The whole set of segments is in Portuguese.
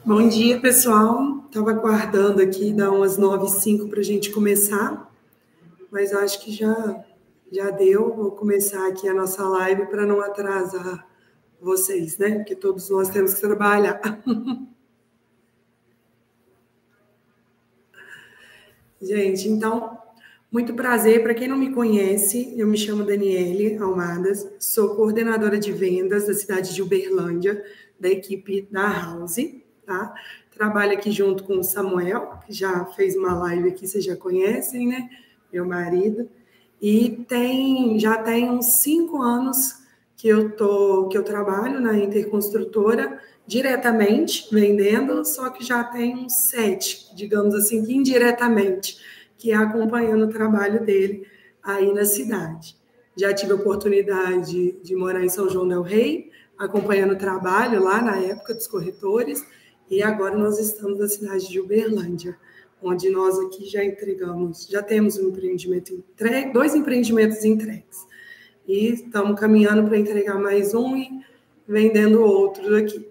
Bom dia, pessoal. Estava aguardando aqui, dar umas 9h05 para a gente começar, mas acho que já deu. Vou começar aqui a nossa live para não atrasar vocês, né? Porque todos nós temos que trabalhar. Gente, então, muito prazer. Para quem não me conhece, eu me chamo Daniele Almadas, sou coordenadora de vendas da cidade de Uberlândia, da equipe da House, tá? Trabalho aqui junto com o Samuel, que já fez uma live aqui, vocês já conhecem, né? Meu marido. E já tem uns 5 anos que eu trabalho na Interconstrutora diretamente vendendo, só que já tem uns 7, digamos assim, que indiretamente, que é acompanhando o trabalho dele aí na cidade. Já tive a oportunidade de morar em São João del Rei, acompanhando o trabalho lá na época dos corretores, e agora nós estamos na cidade de Uberlândia, onde nós aqui já temos um empreendimento entregue, 2 empreendimentos entregues. E estamos caminhando para entregar mais um e vendendo outro aqui,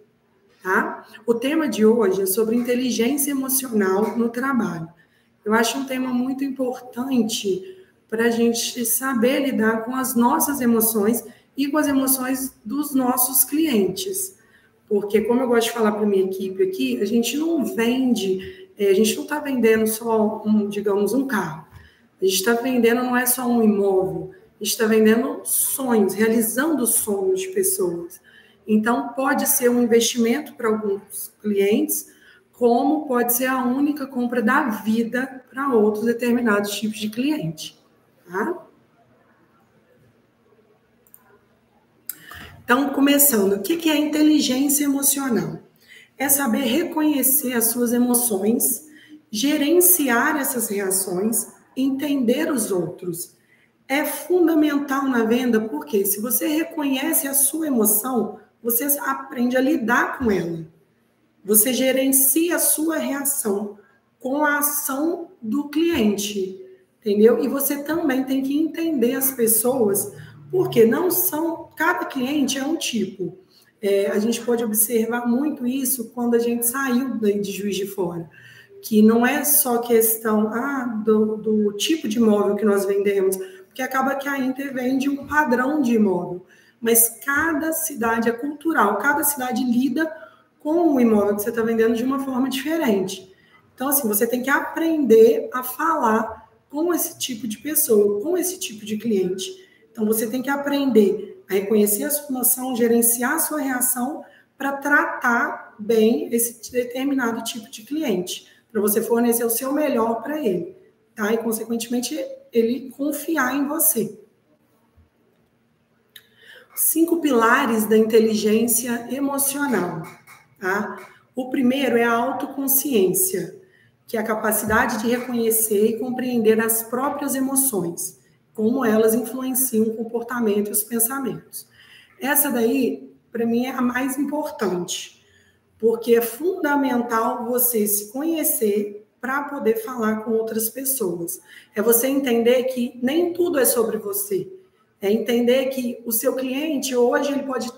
tá? O tema de hoje é sobre inteligência emocional no trabalho. Eu acho um tema muito importante para a gente saber lidar com as nossas emoções e com as emoções dos nossos clientes. Porque, como eu gosto de falar para a minha equipe aqui, a gente não está vendendo só, digamos, um carro. A gente está vendendo, não é só um imóvel, a gente está vendendo sonhos, realizando sonhos de pessoas. Então, pode ser um investimento para alguns clientes, como pode ser a única compra da vida para outros determinados tipos de cliente. Tá? Então, começando, o que é inteligência emocional? É saber reconhecer as suas emoções, gerenciar essas reações, entender os outros. É fundamental na venda, porque se você reconhece a sua emoção, você aprende a lidar com ela. Você gerencia a sua reação com a ação do cliente, entendeu? E você também tem que entender as pessoas, porque não são, cada cliente é um tipo. A gente pode observar muito isso quando a gente saiu de Juiz de Fora, que não é só questão do tipo de imóvel que nós vendemos, porque acaba que a Inter vende um padrão de imóvel, mas cada cidade é cultural, cada cidade lida com o imóvel que você está vendendo de uma forma diferente. Então, assim, você tem que aprender a falar com esse tipo de pessoa, com esse tipo de cliente. Então, você tem que aprender a reconhecer a sua emoção, gerenciar a sua reação para tratar bem esse determinado tipo de cliente, para você fornecer o seu melhor para ele, tá? E, consequentemente, ele confiar em você. 5 pilares da inteligência emocional. Tá? O primeiro é a autoconsciência, que é a capacidade de reconhecer e compreender as próprias emoções, como elas influenciam o comportamento e os pensamentos. Essa daí, para mim, é a mais importante, porque é fundamental você se conhecer para poder falar com outras pessoas. É você entender que nem tudo é sobre você. É entender que o seu cliente hoje ele pode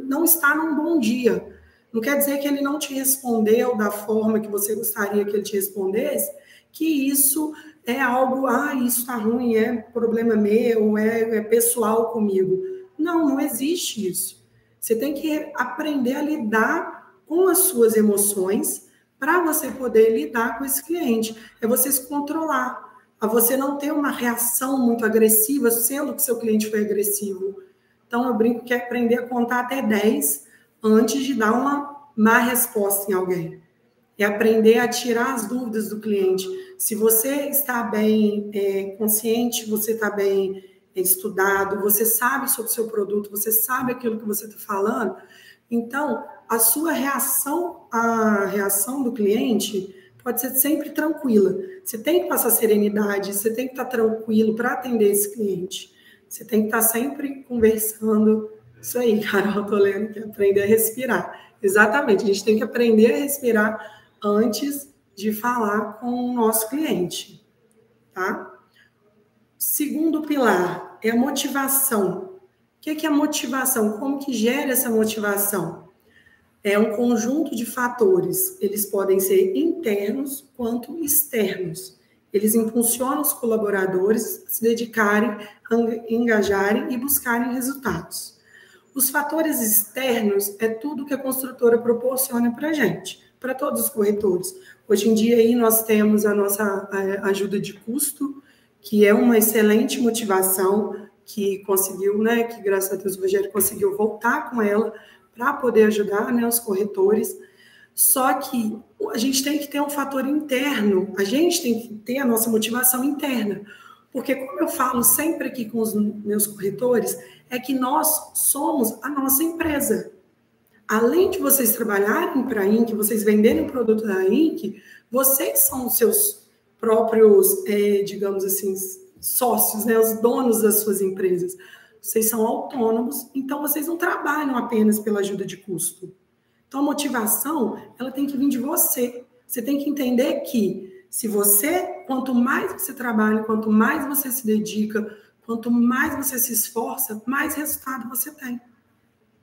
não estar num bom dia. Não quer dizer que ele não te respondeu da forma que você gostaria que ele te respondesse, que isso é algo, isso está ruim, é problema meu, é pessoal comigo. Não, não existe isso. Você tem que aprender a lidar com as suas emoções para você poder lidar com esse cliente. É você se controlar, a você não ter uma reação muito agressiva, sendo que seu cliente foi agressivo. Então, eu brinco que é aprender a contar até 10 antes de dar uma má resposta em alguém. É aprender a tirar as dúvidas do cliente. Se você está bem consciente, você está bem estudado, você sabe sobre o seu produto, você sabe aquilo que você está falando, então, a sua reação, a reação do cliente pode ser sempre tranquila. Você tem que passar serenidade, você tem que estar tranquilo para atender esse cliente. Você tem que estar sempre conversando. Isso aí, Carol, tô lendo que aprender a respirar. Exatamente, a gente tem que aprender a respirar antes de falar com o nosso cliente, tá? Segundo pilar é a motivação. O que é a motivação? Como que gera essa motivação? É um conjunto de fatores. Eles podem ser internos quanto externos. Eles impulsionam os colaboradores a se dedicarem, a engajarem e buscarem resultados. Os fatores externos é tudo que a construtora proporciona para a gente, para todos os corretores. Hoje em dia aí nós temos a nossa ajuda de custo, que é uma excelente motivação, que conseguiu, né, que graças a Deus o Rogério conseguiu voltar com ela para poder ajudar, né, os corretores. Só que a gente tem que ter um fator interno, a gente tem que ter a nossa motivação interna. Porque, como eu falo sempre aqui com os meus corretores, é que nós somos a nossa empresa. Além de vocês trabalharem para a Inc., vocês venderem o produto da Inc., vocês são os seus próprios, digamos assim, sócios, né, os donos das suas empresas. Vocês são autônomos, então vocês não trabalham apenas pela ajuda de custo. Então, a motivação, ela tem que vir de você. Você tem que entender que se você, quanto mais você trabalha, quanto mais você se dedica, quanto mais você se esforça, mais resultado você tem.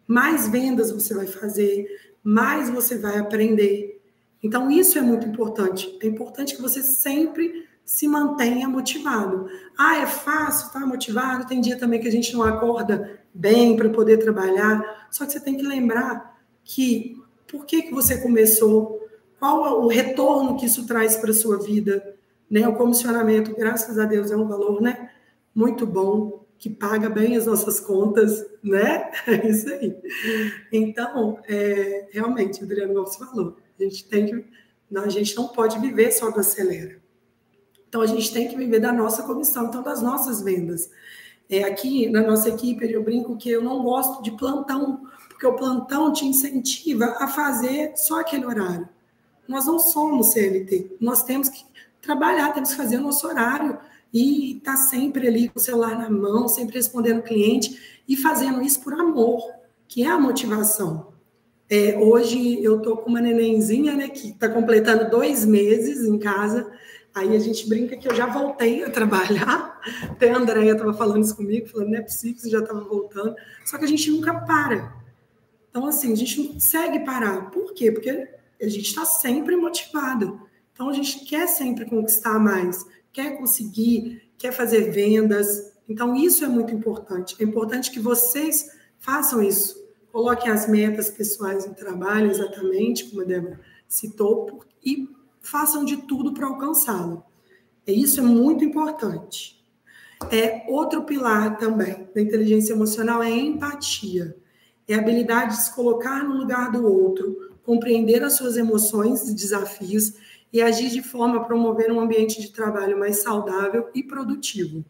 Mais vendas você vai fazer, mais você vai aprender. Então, isso é muito importante. É importante que você sempre se mantenha motivado. Ah, é fácil estar motivado? Tem dia também que a gente não acorda bem para poder trabalhar. Só que você tem que lembrar que por que você começou, qual é o retorno que isso traz para a sua vida, né? O comissionamento, graças a Deus, é um valor, né, muito bom, que paga bem as nossas contas, né? É isso aí. Então, realmente, Adriano, como você falou, a gente não pode viver só do Acelera. Então, a gente tem que viver da nossa comissão, então, das nossas vendas. Aqui, na nossa equipe, eu brinco que eu não gosto de plantão, porque o plantão te incentiva a fazer só aquele horário. Nós não somos CLT, nós temos que trabalhar, temos que fazer o nosso horário e estar sempre ali com o celular na mão, sempre respondendo o cliente e fazendo isso por amor, que é a motivação. Hoje eu estou com uma nenenzinha, né, que está completando 2 meses em casa. Aí a gente brinca que eu já voltei a trabalhar. Até a Andréia estava falando isso comigo, falando, não é possível que você já estava voltando. Só que a gente nunca para. Então, assim, a gente não consegue parar. Por quê? Porque a gente está sempre motivado. Então, a gente quer sempre conquistar mais, quer conseguir, quer fazer vendas. Então, isso é muito importante. É importante que vocês façam isso. Coloquem as metas pessoais no trabalho, exatamente, como a Débora citou, e façam de tudo para alcançá-lo. Isso é muito importante. Outro pilar também da inteligência emocional é a empatia. É a habilidade de se colocar no lugar do outro, compreender as suas emoções e desafios e agir de forma a promover um ambiente de trabalho mais saudável e produtivo.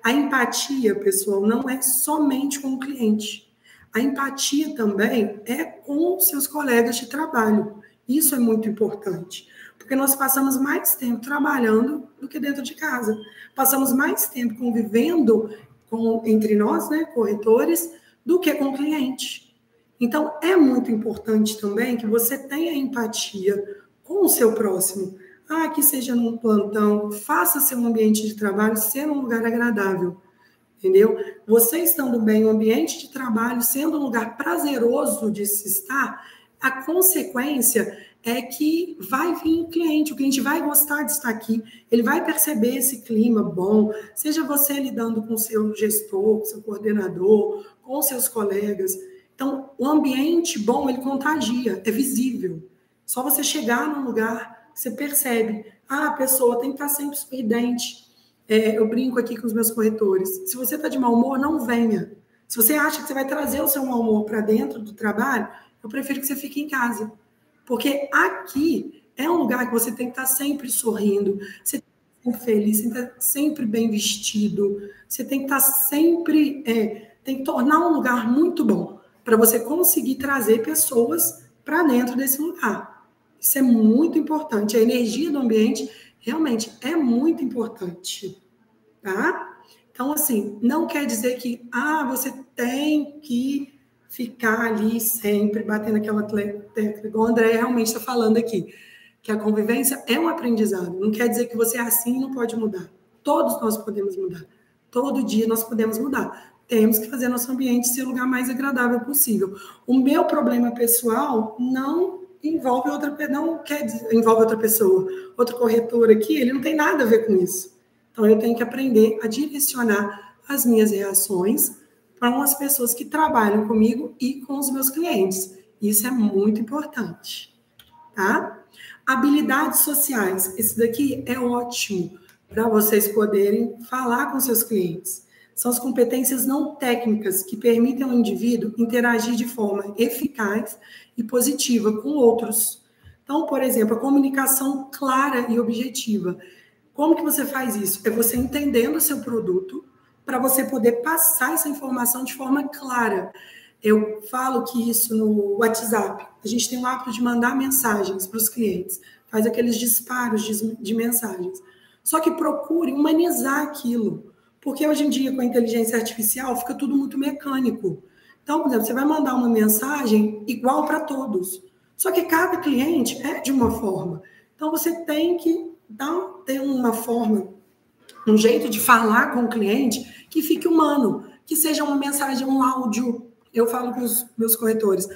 A empatia, pessoal, não é somente com o cliente. A empatia também é com os seus colegas de trabalho. Isso é muito importante, porque nós passamos mais tempo trabalhando do que dentro de casa. Passamos mais tempo convivendo entre nós, né, corretores, do que com o cliente. Então, é muito importante também que você tenha empatia com o seu próximo. Que seja num plantão, faça seu ambiente de trabalho ser um lugar agradável. Entendeu? Você estando bem, o ambiente de trabalho sendo um lugar prazeroso de se estar, a consequência é que vai vir o cliente vai gostar de estar aqui, ele vai perceber esse clima bom, seja você lidando com o seu gestor, com o seu coordenador, com os seus colegas. Então, o ambiente bom, ele contagia, é visível. Só você chegar num lugar, você percebe, a pessoa tem que estar sempre sorridente. Eu brinco aqui com os meus corretores, se você está de mau humor, não venha. Se você acha que você vai trazer o seu mau humor para dentro do trabalho, eu prefiro que você fique em casa. Porque aqui é um lugar que você tem que estar sempre sorrindo, você tem que estar feliz, você tem que estar sempre bem vestido, você tem que estar sempre... tem que tornar um lugar muito bom para você conseguir trazer pessoas para dentro desse lugar. Isso é muito importante. A energia do ambiente realmente é muito importante, tá? Então, assim, não quer dizer que você tem que ficar ali sempre batendo aquela tecla, igual o André realmente está falando aqui, que a convivência é um aprendizado. Não quer dizer que você é assim e não pode mudar. Todos nós podemos mudar. Todo dia nós podemos mudar. temos que fazer nosso ambiente ser o lugar mais agradável possível. O meu problema pessoal não envolve envolve outra pessoa. Outro corretor aqui, ele não tem nada a ver com isso. Então, eu tenho que aprender a direcionar as minhas reações para as pessoas que trabalham comigo e com os meus clientes. Isso é muito importante, tá? Habilidades sociais. Esse daqui é ótimo para vocês poderem falar com seus clientes. São as competências não técnicas que permitem ao indivíduo interagir de forma eficaz e positiva com outros. Então, por exemplo, a comunicação clara e objetiva. Como que você faz isso? É você entendendo o seu produto para você poder passar essa informação de forma clara. Eu falo que isso no WhatsApp, a gente tem o hábito de mandar mensagens para os clientes, faz aqueles disparos de mensagens. Só que procure humanizar aquilo, porque hoje em dia, com a inteligência artificial, fica tudo muito mecânico. Então, por exemplo, você vai mandar uma mensagem igual para todos, só que cada cliente é de uma forma. Então, você tem que ter uma forma, um jeito de falar com o cliente que fique humano, que seja uma mensagem, um áudio. Eu falo com os meus corretores,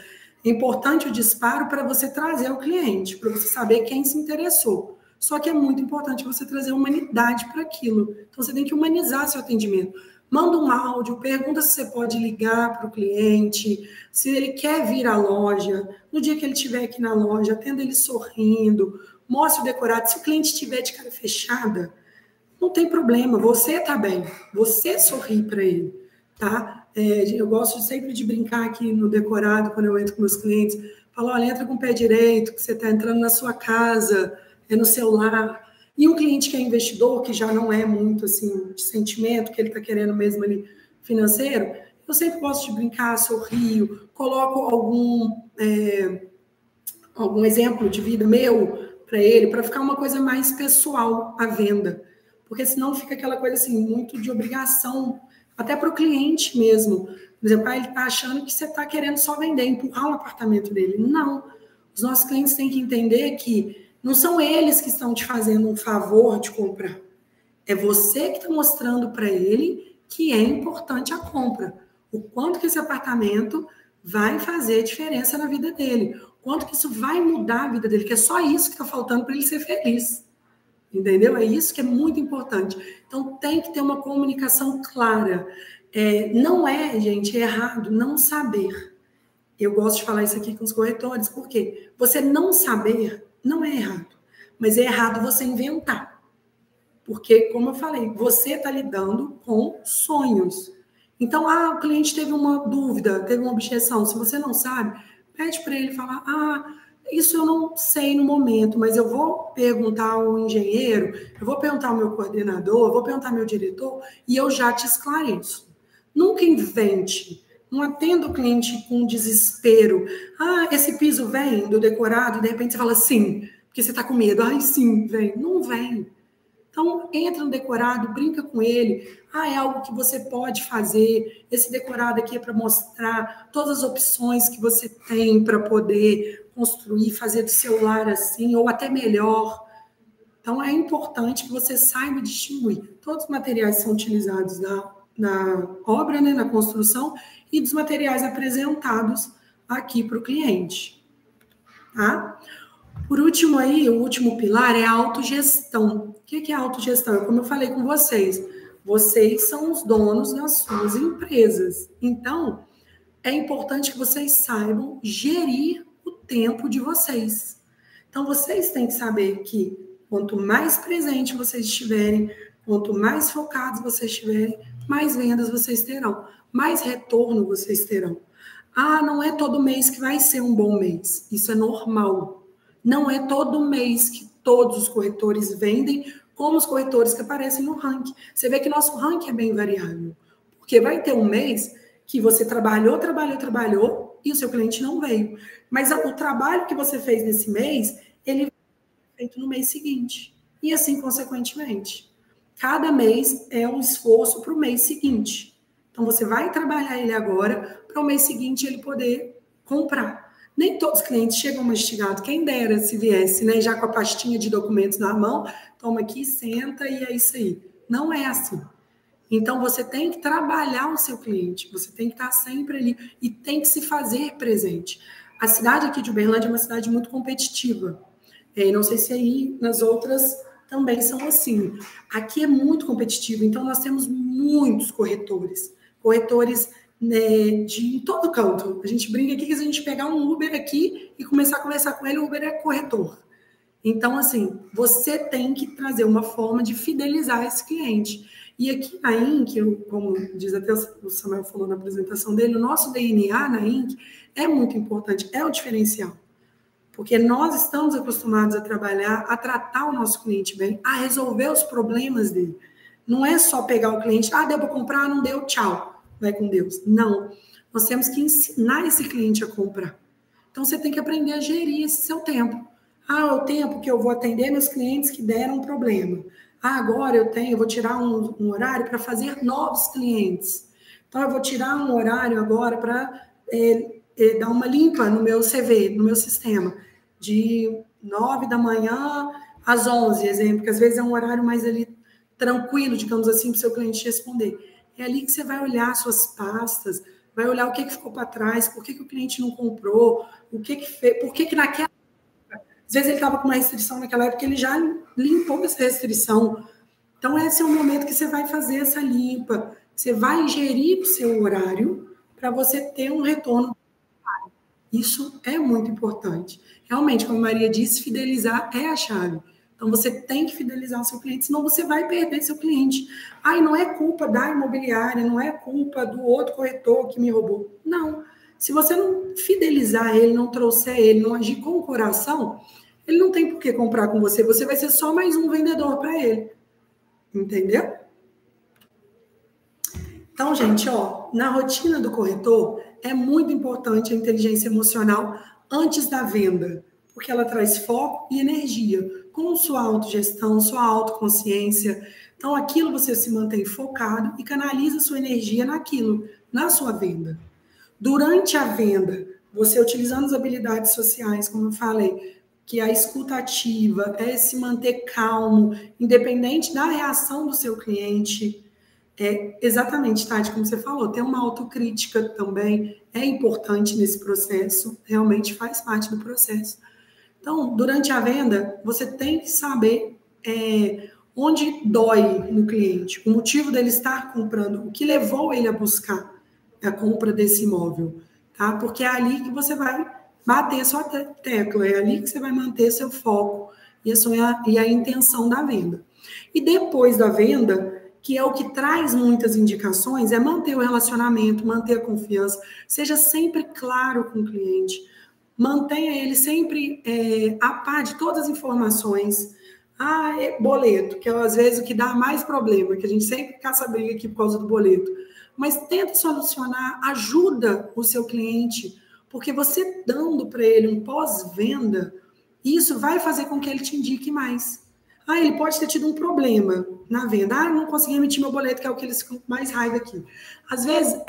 é importante o disparo para você trazer o cliente, para você saber quem se interessou. Só que é muito importante você trazer humanidade para aquilo. Então, você tem que humanizar seu atendimento. Manda um áudio, pergunta se você pode ligar para o cliente, se ele quer vir à loja. No dia que ele estiver aqui na loja, atenda ele sorrindo, mostre o decorado. Se o cliente estiver de cara fechada, não tem problema, você está bem, você sorri para ele, tá? Eu gosto sempre de brincar aqui no decorado, quando eu entro com meus clientes, falo, olha, entra com o pé direito, que você está entrando na sua casa, no celular. E um cliente que é investidor, que já não é muito assim de sentimento, que ele está querendo mesmo ali financeiro, eu sempre gosto de brincar, sorrio, coloco algum exemplo de vida meu para ele, para ficar uma coisa mais pessoal a venda. Porque senão fica aquela coisa assim, muito de obrigação, até para o cliente mesmo. Por exemplo, ele está achando que você está querendo só vender, empurrar um apartamento dele. Não. Os nossos clientes têm que entender que não são eles que estão te fazendo um favor de comprar. É você que está mostrando para ele que é importante a compra. O quanto que esse apartamento vai fazer diferença na vida dele. O quanto que isso vai mudar a vida dele. Que é só isso que está faltando para ele ser feliz. Entendeu? É isso que é muito importante. Então, tem que ter uma comunicação clara. Não é, gente, errado não saber. Eu gosto de falar isso aqui com os corretores, porque você não saber não é errado, mas é errado você inventar. Porque, como eu falei, você está lidando com sonhos. Então, o cliente teve uma dúvida, teve uma objeção. Se você não sabe, pede para ele falar, isso eu não sei no momento, mas eu vou perguntar ao engenheiro, eu vou perguntar ao meu coordenador, eu vou perguntar ao meu diretor e eu já te esclareço. Nunca invente, não atenda o cliente com desespero. Esse piso vem do decorado e de repente você fala sim, porque você está com medo. Sim, vem. Não vem. Então, entra no decorado, brinca com ele. É algo que você pode fazer. Esse decorado aqui é para mostrar todas as opções que você tem para poder construir, fazer do seu lar assim, ou até melhor. Então, é importante que você saiba distinguir. Todos os materiais são utilizados na obra, né, na construção, e dos materiais apresentados aqui para o cliente. Tá? Por último aí, o último pilar é a autogestão. O que é a autogestão? Como eu falei com vocês são os donos das suas empresas. Então, é importante que vocês saibam gerir o tempo de vocês. Então, vocês têm que saber que quanto mais presente vocês estiverem, quanto mais focados vocês estiverem, mais vendas vocês terão, mais retorno vocês terão. Não é todo mês que vai ser um bom mês. Isso é normal. Não é todo mês que todos os corretores vendem, como os corretores que aparecem no ranking. Você vê que nosso ranking é bem variável. Porque vai ter um mês que você trabalhou, e o seu cliente não veio. Mas o trabalho que você fez nesse mês, ele vai ser feito no mês seguinte. E assim, consequentemente. Cada mês é um esforço para o mês seguinte. Então, você vai trabalhar ele agora para o mês seguinte ele poder comprar. Nem todos os clientes chegam mastigados. Quem dera se viesse, né, já com a pastinha de documentos na mão, toma aqui, senta e é isso aí. Não é assim. Então, você tem que trabalhar o seu cliente, você tem que estar sempre ali e tem que se fazer presente. A cidade aqui de Uberlândia é uma cidade muito competitiva. Não sei se aí nas outras também são assim. Aqui é muito competitivo, então nós temos muitos corretores. Corretores, né, em todo canto. A gente brinca aqui que se a gente pegar um Uber aqui e começar a conversar com ele, o Uber é corretor. Então, assim, você tem que trazer uma forma de fidelizar esse cliente. E aqui na Inc, como diz até o Samuel falou na apresentação dele, o nosso DNA na Inc é muito importante, é o diferencial. Porque nós estamos acostumados a trabalhar, a tratar o nosso cliente bem, a resolver os problemas dele. Não é só pegar o cliente, deu para comprar, não deu, tchau, vai com Deus. Não, nós temos que ensinar esse cliente a comprar. Então, você tem que aprender a gerir esse seu tempo. O tempo que eu vou atender meus clientes que deram um problema. Agora eu vou tirar um horário para fazer novos clientes. Então, eu vou tirar um horário agora para dar uma limpa no meu CV, no meu sistema, de 9 da manhã às 11, exemplo, que às vezes é um horário mais ali tranquilo, digamos assim, para o seu cliente responder. É ali que você vai olhar suas pastas, vai olhar o que ficou para trás, por que o cliente não comprou, o que fez, por que naquela... Às vezes ele estava com uma restrição naquela época, ele já limpou essa restrição. Então, esse é o momento que você vai fazer essa limpa, você vai gerir o seu horário para você ter um retorno. Isso é muito importante. Realmente, como a Maria disse, fidelizar é a chave. Então, você tem que fidelizar o seu cliente, senão você vai perder seu cliente. Não é culpa da imobiliária, não é culpa do outro corretor que me roubou. Não. Se você não fidelizar ele, não trouxer ele, não agir com o coração, ele não tem por que comprar com você. Você vai ser só mais um vendedor para ele. Entendeu? Então, gente, na rotina do corretor, é muito importante a inteligência emocional antes da venda, porque ela traz foco e energia, com sua autogestão, sua autoconsciência. Então, aquilo você se mantém focado e canaliza sua energia naquilo, na sua venda. Durante a venda, você utilizando as habilidades sociais, como eu falei, que é a escuta ativa, é se manter calmo, independente da reação do seu cliente. Exatamente, Tati, como você falou, ter uma autocrítica também é importante nesse processo, realmente faz parte do processo. Então, durante a venda, você tem que saber onde dói no cliente, o motivo dele estar comprando, o que levou ele a buscar a compra desse imóvel, tá? Porque é ali que você vai bater sua tecla, é ali que você vai manter seu foco e a intenção da venda. E depois da venda, que é o que traz muitas indicações, é manter o relacionamento, manter a confiança, seja sempre claro com o cliente, mantenha ele sempre a par de todas as informações. Boleto, que é às vezes o que dá mais problema, que a gente sempre caça briga aqui por causa do boleto. Mas tenta solucionar, ajuda o seu cliente, porque você dando para ele um pós-venda, isso vai fazer com que ele te indique mais. Ele pode ter tido um problema na venda. Não consegui emitir meu boleto, que é o que eles ficam com mais raiva aqui. Às vezes,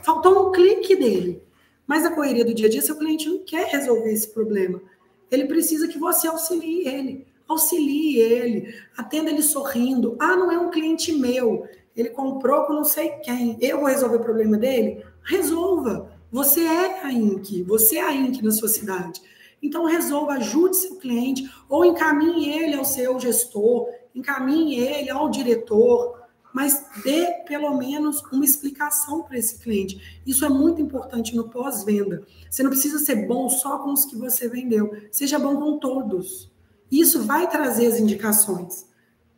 faltou um clique dele. Mas na correria do dia a dia, seu cliente não quer resolver esse problema. Ele precisa que você auxilie ele. Auxilie ele. Atenda ele sorrindo. Não é um cliente meu. Ele comprou com não sei quem. Eu vou resolver o problema dele? Resolva. Você é a Inc. Você é a Inc. na sua cidade. Então, resolva, ajude seu cliente ou encaminhe ele ao seu gestor, encaminhe ele ao diretor, mas dê pelo menos uma explicação para esse cliente. Isso é muito importante no pós-venda. Você não precisa ser bom só com os que você vendeu, seja bom com todos. Isso vai trazer as indicações,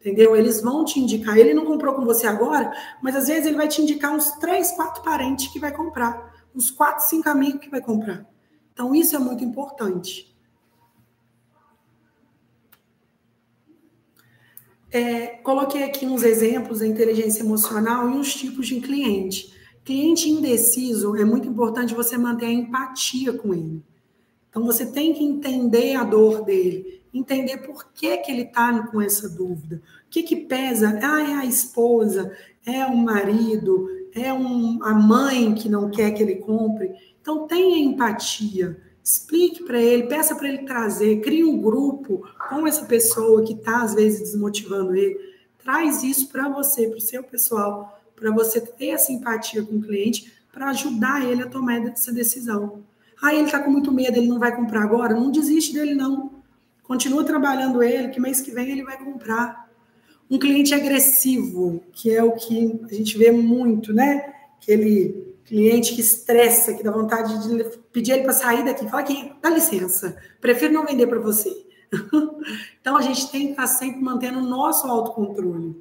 entendeu? Eles vão te indicar. Ele não comprou com você agora, mas às vezes ele vai te indicar uns 3, 4 parentes que vai comprar, uns 4, 5 amigos que vai comprar. Então, isso é muito importante. Coloquei aqui uns exemplos da inteligência emocional e uns tipos de cliente. Cliente indeciso, é muito importante você manter a empatia com ele. Então, você tem que entender a dor dele, entender por que ele está com essa dúvida. O que pesa? É a esposa, é o marido, é a mãe que não quer que ele compre. Então, tenha empatia, explique para ele, peça para ele trazer, crie um grupo com essa pessoa que está, às vezes, desmotivando ele. Traz isso para você, para o seu pessoal, para você ter essa empatia com o cliente, para ajudar ele a tomar essa decisão. Ah, ele está com muito medo, ele não vai comprar agora? Não desiste dele, não. Continua trabalhando ele, que mês que vem ele vai comprar. Um cliente agressivo, que é o que a gente vê muito, né? Aquele cliente que estressa, que dá vontade de pedir ele para sair daqui. Fala aqui, dá licença, prefiro não vender para você. Então, a gente tem que estar sempre mantendo o nosso autocontrole.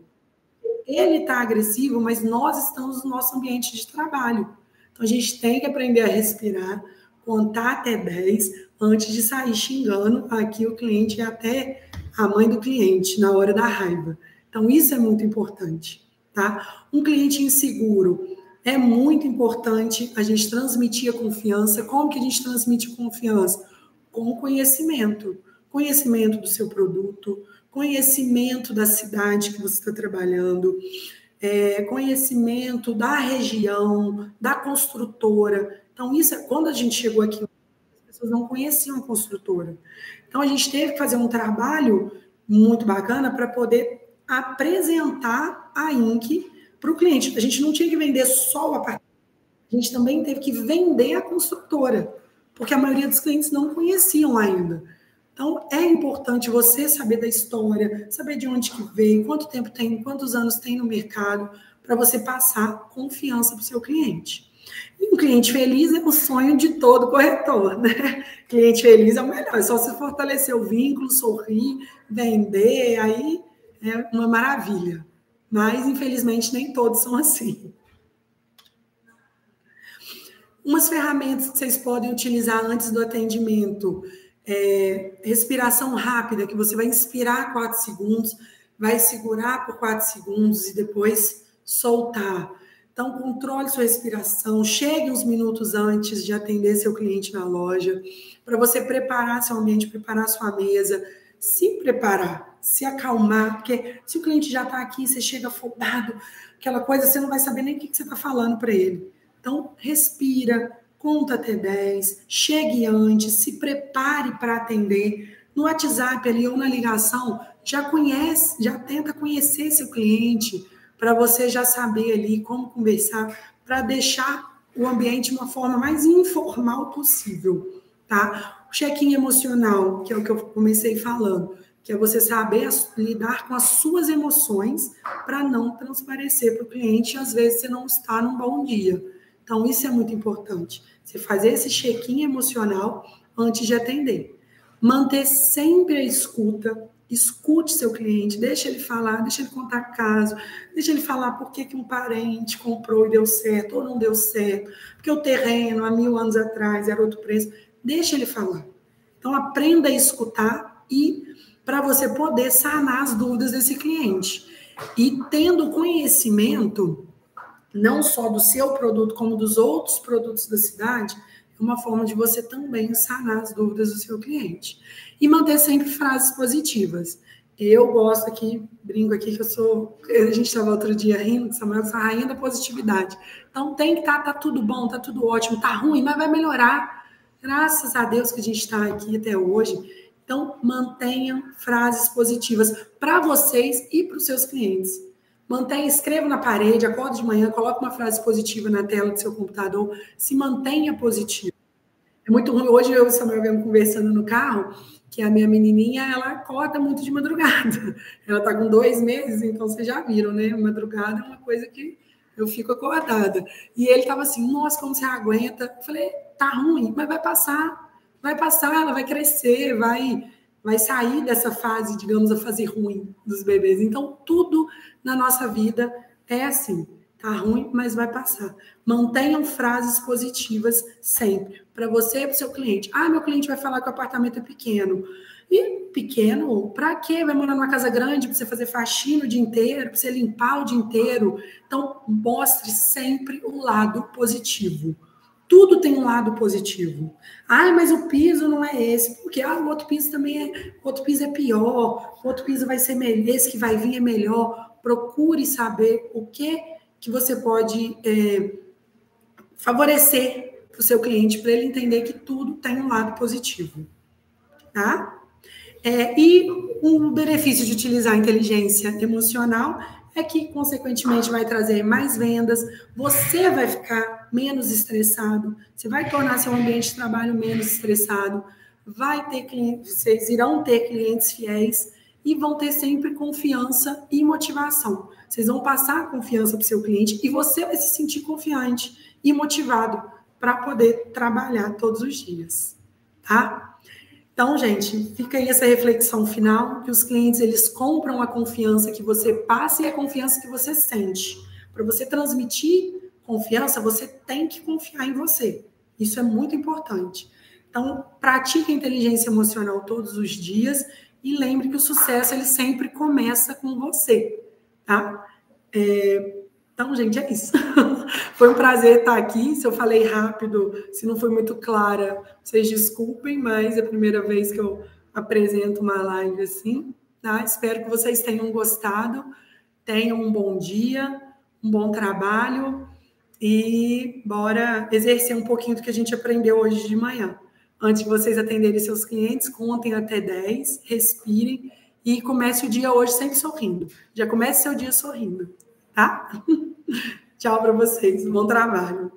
Ele está agressivo, mas nós estamos no nosso ambiente de trabalho. Então, a gente tem que aprender a respirar, contar até 10 antes de sair xingando. Aqui o cliente é até a mãe do cliente na hora da raiva. Então, isso é muito importante, tá? Um cliente inseguro, é muito importante a gente transmitir a confiança. Como que a gente transmite confiança? Com conhecimento. Conhecimento do seu produto, conhecimento da cidade que você está trabalhando, conhecimento da região, da construtora. Então, isso é quando a gente chegou aqui, as pessoas não conheciam a construtora. Então, a gente teve que fazer um trabalho muito bacana para poder apresentar a Inc. para o cliente. A gente não tinha que vender só o apartamento, a gente também teve que vender a construtora, porque a maioria dos clientes não conheciam ainda. Então, é importante você saber da história, saber de onde que veio, quanto tempo tem, quantos anos tem no mercado, para você passar confiança para o seu cliente. E um cliente feliz é o sonho de todo corretor, né? Cliente feliz é o melhor, é só você fortalecer o vínculo, sorrir, vender, aí é uma maravilha. Mas, infelizmente, nem todos são assim. Umas ferramentas que vocês podem utilizar antes do atendimento. Respiração rápida, que você vai inspirar 4 segundos, vai segurar por 4 segundos e depois soltar. Então, controle sua respiração, chegue uns minutos antes de atender seu cliente na loja, para você preparar seu ambiente, preparar sua mesa, se preparar, se acalmar, porque se o cliente já está aqui, você chega afobado, aquela coisa, você não vai saber nem o que você está falando para ele. Então, respira, conta até 10, chegue antes, se prepare para atender. No WhatsApp ali ou na ligação, já tenta conhecer seu cliente, para você já saber ali como conversar, para deixar o ambiente de uma forma mais informal possível, tá? O check-in emocional, que é o que eu comecei falando, que é você saber lidar com as suas emoções para não transparecer para o cliente e às vezes você não está num bom dia. Então, isso é muito importante. Você fazer esse check-in emocional antes de atender. Manter sempre a escuta. Escute seu cliente, deixa ele falar, deixa ele contar caso, deixa ele falar por que um parente comprou e deu certo ou não deu certo, porque o terreno, há 1000 anos atrás, era outro preço. Deixa ele falar. Então, aprenda a escutar e para você poder sanar as dúvidas desse cliente. E tendo conhecimento não só do seu produto, como dos outros produtos da cidade, é uma forma de você também sanar as dúvidas do seu cliente. E manter sempre frases positivas. Eu gosto aqui, brinco aqui que a gente estava outro dia rindo, que Samuel é a rainha da positividade. Então tem que tá tudo bom, tá tudo ótimo, tá ruim, mas vai melhorar. Graças a Deus que a gente está aqui até hoje. Então mantenham frases positivas para vocês e para os seus clientes. Escreva na parede, acorda de manhã, coloque uma frase positiva na tela do seu computador, se mantenha positivo. É muito ruim. Hoje eu e o Samuel viemos conversando no carro, que a minha menininha, ela acorda muito de madrugada. Ela está com 2 meses, então vocês já viram, né? Madrugada é uma coisa que eu fico acordada. E ele estava assim, nossa, como você aguenta? Eu falei, tá ruim, mas vai passar, ela vai crescer, vai sair dessa fase, digamos, a fase ruim dos bebês. Então, tudo na nossa vida é assim. Tá ruim, mas vai passar. Mantenham frases positivas sempre. Para você e para o seu cliente. Ah, meu cliente vai falar que o apartamento é pequeno. E pequeno, para quê? Vai morar numa casa grande para você fazer faxina o dia inteiro, para você limpar o dia inteiro. Então, mostre sempre o lado positivo. Tudo tem um lado positivo. Ah, mas o piso não é esse. Porque o outro piso também outro piso é pior. O outro piso vai ser melhor. Esse que vai vir é melhor. Procure saber o que você pode favorecer para o seu cliente, para ele entender que tudo tem um lado positivo. Tá? E um benefício de utilizar a inteligência emocional é que, consequentemente, vai trazer mais vendas, você vai ficar menos estressado, você vai tornar seu ambiente de trabalho menos estressado, vai ter clientes, vocês irão ter clientes fiéis e vão ter sempre confiança e motivação. Vocês vão passar a confiança para o seu cliente e você vai se sentir confiante e motivado para poder trabalhar todos os dias, tá? Então, gente, fica aí essa reflexão final, que os clientes, eles compram a confiança que você passa e a confiança que você sente. Para você transmitir confiança, você tem que confiar em você. Isso é muito importante. Então, pratique a inteligência emocional todos os dias e lembre que o sucesso, ele sempre começa com você, tá? Então, gente, é isso. Foi um prazer estar aqui. Se eu falei rápido, se não foi muito clara, vocês desculpem, mas é a primeira vez que eu apresento uma live assim, tá? Espero que vocês tenham gostado, tenham um bom dia, um bom trabalho e bora exercer um pouquinho do que a gente aprendeu hoje de manhã. Antes de vocês atenderem seus clientes, contem até 10, respirem e comece o dia hoje sempre sorrindo. Já comece seu dia sorrindo, tá? Tchau para vocês. Bom trabalho.